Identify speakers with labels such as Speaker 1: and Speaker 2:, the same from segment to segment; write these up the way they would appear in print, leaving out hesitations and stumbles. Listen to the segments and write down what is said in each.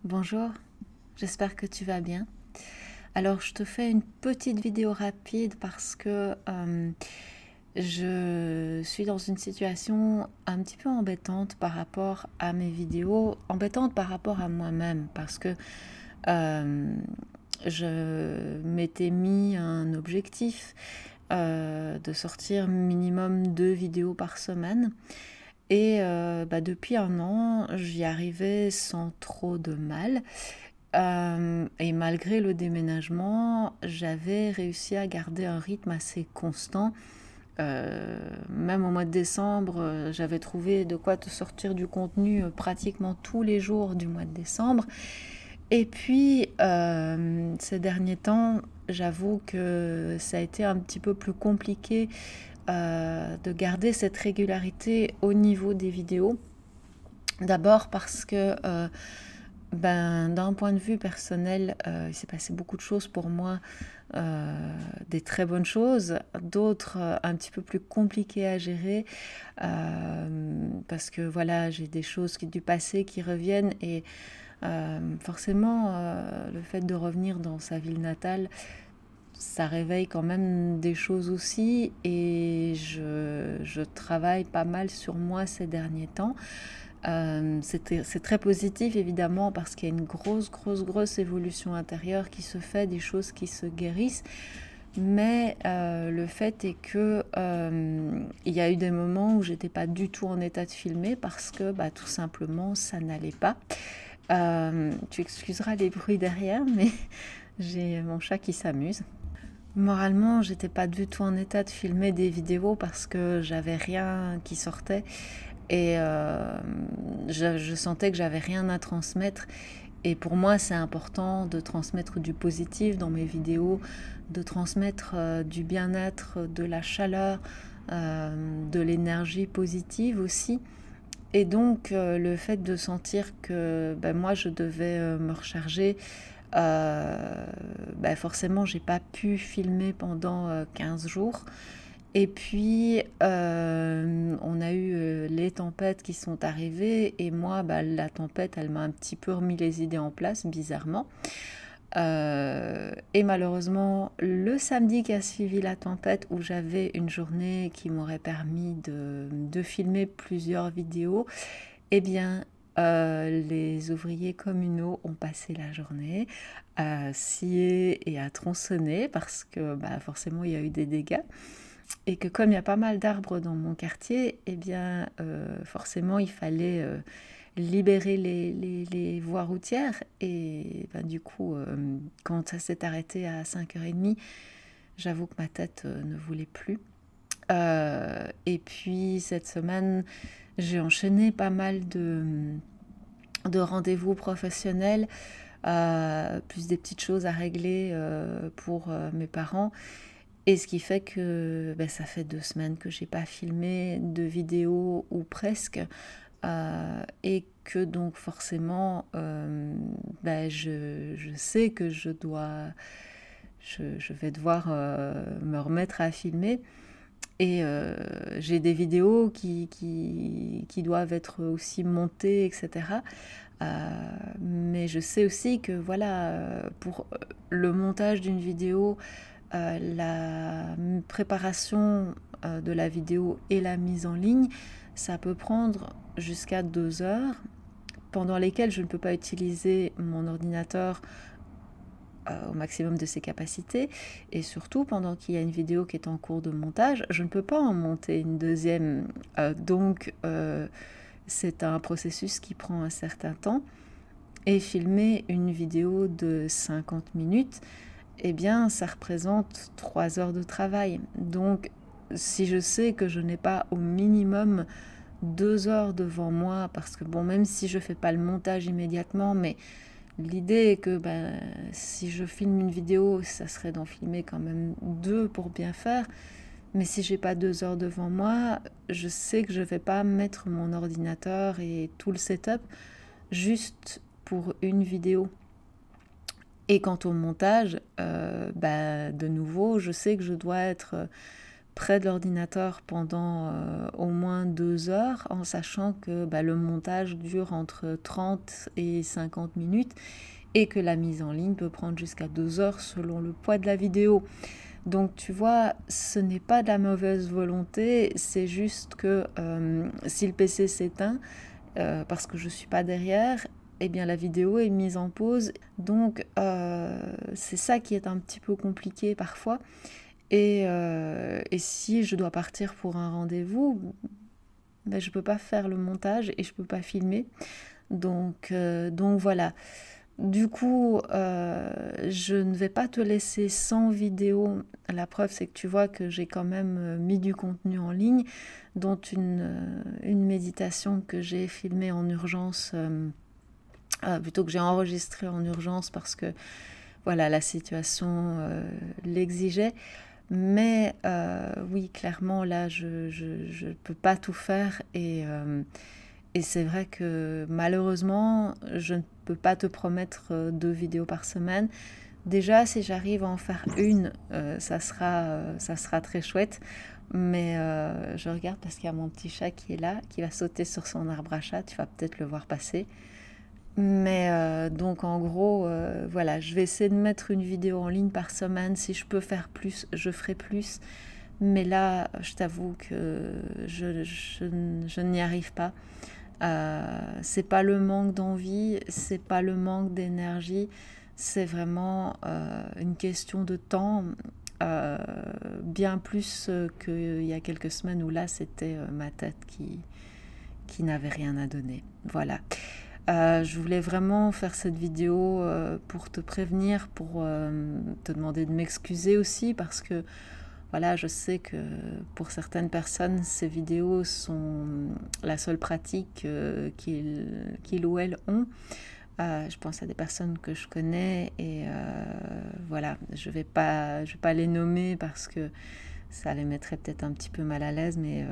Speaker 1: Bonjour, j'espère que tu vas bien. Alors, je te fais une petite vidéo rapide parce que je suis dans une situation un petit peu embêtante par rapport à mes vidéos, embêtante par rapport à moi-même parce que euh, je m'étais mis un objectif de sortir minimum 2 vidéos par semaine. Et depuis un an, j'y arrivais sans trop de mal. Et malgré le déménagement, j'avais réussi à garder un rythme assez constant. Même au mois de décembre, j'avais trouvé de quoi te sortir du contenu pratiquement tous les jours du mois de décembre. Et puis, ces derniers temps, j'avoue que ça a été un petit peu plus compliqué de garder cette régularité au niveau des vidéos. D'abord parce que d'un point de vue personnel, il s'est passé beaucoup de choses pour moi, des très bonnes choses, d'autres un petit peu plus compliquées à gérer, parce que voilà, j'ai des choses du passé qui reviennent et forcément, le fait de revenir dans sa ville natale, ça réveille quand même des choses aussi et je travaille pas mal sur moi ces derniers temps. C'est très positif évidemment parce qu'il y a une grosse évolution intérieure qui se fait, des choses qui se guérissent. Mais le fait est que il y a eu des moments où j'étais pas du tout en état de filmer parce que tout simplement ça n'allait pas. Tu excuseras les bruits derrière, mais j'ai mon chat qui s'amuse. Moralement, j'étais pas du tout en état de filmer des vidéos parce que j'avais rien qui sortait et je sentais que j'avais rien à transmettre. Et pour moi, c'est important de transmettre du positif dans mes vidéos, de transmettre du bien-être, de la chaleur, de l'énergie positive aussi. Et donc, le fait de sentir que moi, je devais me recharger, forcément, j'ai pas pu filmer pendant 15 jours. Et puis, on a eu les tempêtes qui sont arrivées. Et moi, la tempête, elle m'a un petit peu remis les idées en place, bizarrement. Et malheureusement, le samedi qui a suivi la tempête, où j'avais une journée qui m'aurait permis de filmer plusieurs vidéos, eh bien, les ouvriers communaux ont passé la journée à scier et à tronçonner parce que forcément il y a eu des dégâts et que comme il y a pas mal d'arbres dans mon quartier, eh bien forcément il fallait libérer les voies routières et du coup quand ça s'est arrêté à 5h30, j'avoue que ma tête ne voulait plus. Et puis cette semaine, j'ai enchaîné pas mal de rendez-vous professionnels, plus des petites choses à régler pour mes parents. Et ce qui fait que ça fait 2 semaines que j'ai pas filmé de vidéo ou presque. Et que donc forcément, je sais que je vais devoir me remettre à filmer. Et j'ai des vidéos qui doivent être aussi montées, etc. Mais je sais aussi que voilà, pour le montage d'une vidéo, la préparation de la vidéo et la mise en ligne, ça peut prendre jusqu'à 2 heures, pendant lesquelles je ne peux pas utiliser mon ordinateur au maximum de ses capacités, et surtout pendant qu'il y a une vidéo qui est en cours de montage, je ne peux pas en monter une deuxième. Donc c'est un processus qui prend un certain temps, et filmer une vidéo de 50 minutes, eh bien ça représente 3 heures de travail. Donc si je sais que je n'ai pas au minimum 2 heures devant moi, parce que bon, même si je fais pas le montage immédiatement, mais l'idée est que si je filme une vidéo, ça serait d'en filmer quand même 2 pour bien faire. Mais si j'ai pas 2 heures devant moi, je sais que je vais pas mettre mon ordinateur et tout le setup juste pour une vidéo. Et quant au montage, de nouveau, je sais que je dois être près de l'ordinateur pendant au moins 2 heures, en sachant que le montage dure entre 30 et 50 minutes et que la mise en ligne peut prendre jusqu'à 2 heures selon le poids de la vidéo. Donc tu vois, ce n'est pas de la mauvaise volonté, c'est juste que si le PC s'éteint, parce que je ne suis pas derrière, eh bien la vidéo est mise en pause. Donc c'est ça qui est un petit peu compliqué parfois. Et si je dois partir pour un rendez-vous, je ne peux pas faire le montage et je ne peux pas filmer. Donc voilà. Du coup, je ne vais pas te laisser sans vidéo. La preuve, c'est que tu vois que j'ai quand même mis du contenu en ligne, dont une méditation que j'ai filmée en urgence, plutôt que j'ai enregistrée en urgence parce que voilà, la situation l'exigeait. Mais oui, clairement, là, je ne peux pas tout faire et c'est vrai que malheureusement, je ne peux pas te promettre 2 vidéos par semaine. Déjà, si j'arrive à en faire une, ça sera très chouette. Mais je regarde parce qu'il y a mon petit chat qui est là, qui va sauter sur son arbre à chat. Tu vas peut-être le voir passer. Mais donc en gros, voilà, je vais essayer de mettre une vidéo en ligne par semaine. Si je peux faire plus, je ferai plus. Mais là, je t'avoue que je n'y arrive pas. C'est pas le manque d'envie, c'est pas le manque d'énergie, c'est vraiment une question de temps, bien plus qu'il y a quelques semaines où là c'était ma tête qui n'avait rien à donner. Voilà. Je voulais vraiment faire cette vidéo pour te prévenir, pour te demander de m'excuser aussi parce que voilà, je sais que pour certaines personnes, ces vidéos sont la seule pratique qu'ils ou elles ont. Je pense à des personnes que je connais et voilà, je vais pas les nommer parce que ça les mettrait peut-être un petit peu mal à l'aise, mais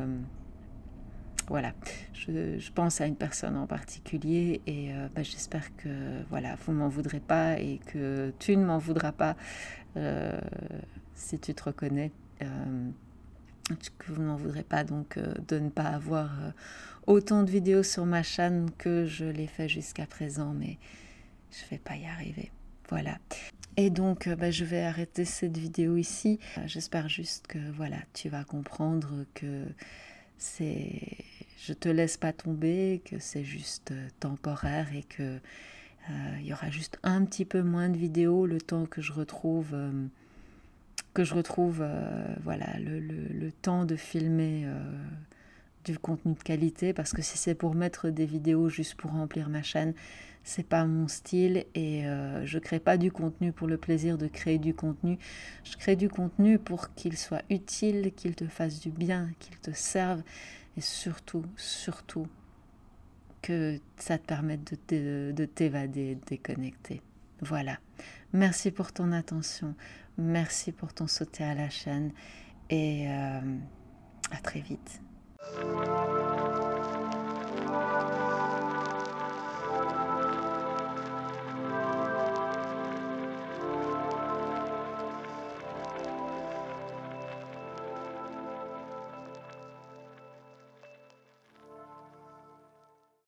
Speaker 1: voilà, je pense à une personne en particulier et j'espère que voilà, vous m'en voudrez pas et que tu ne m'en voudras pas si tu te reconnais. Que vous n'en voudrez pas donc de ne pas avoir autant de vidéos sur ma chaîne que je l'ai fait jusqu'à présent, mais je ne vais pas y arriver. Voilà. Et donc je vais arrêter cette vidéo ici. J'espère juste que voilà, tu vas comprendre que je te laisse pas tomber, que c'est juste temporaire et que il y aura juste un petit peu moins de vidéos le temps que je retrouve voilà, le temps de filmer du contenu de qualité, parce que si c'est pour mettre des vidéos juste pour remplir ma chaîne, c'est pas mon style et je crée pas du contenu pour le plaisir de créer du contenu. Je crée du contenu pour qu'il soit utile, qu'il te fasse du bien, qu'il te serve et surtout que ça te permette de t'évader, de déconnecter. Voilà. Merci pour ton attention. Merci pour ton soutien à la chaîne et à très vite.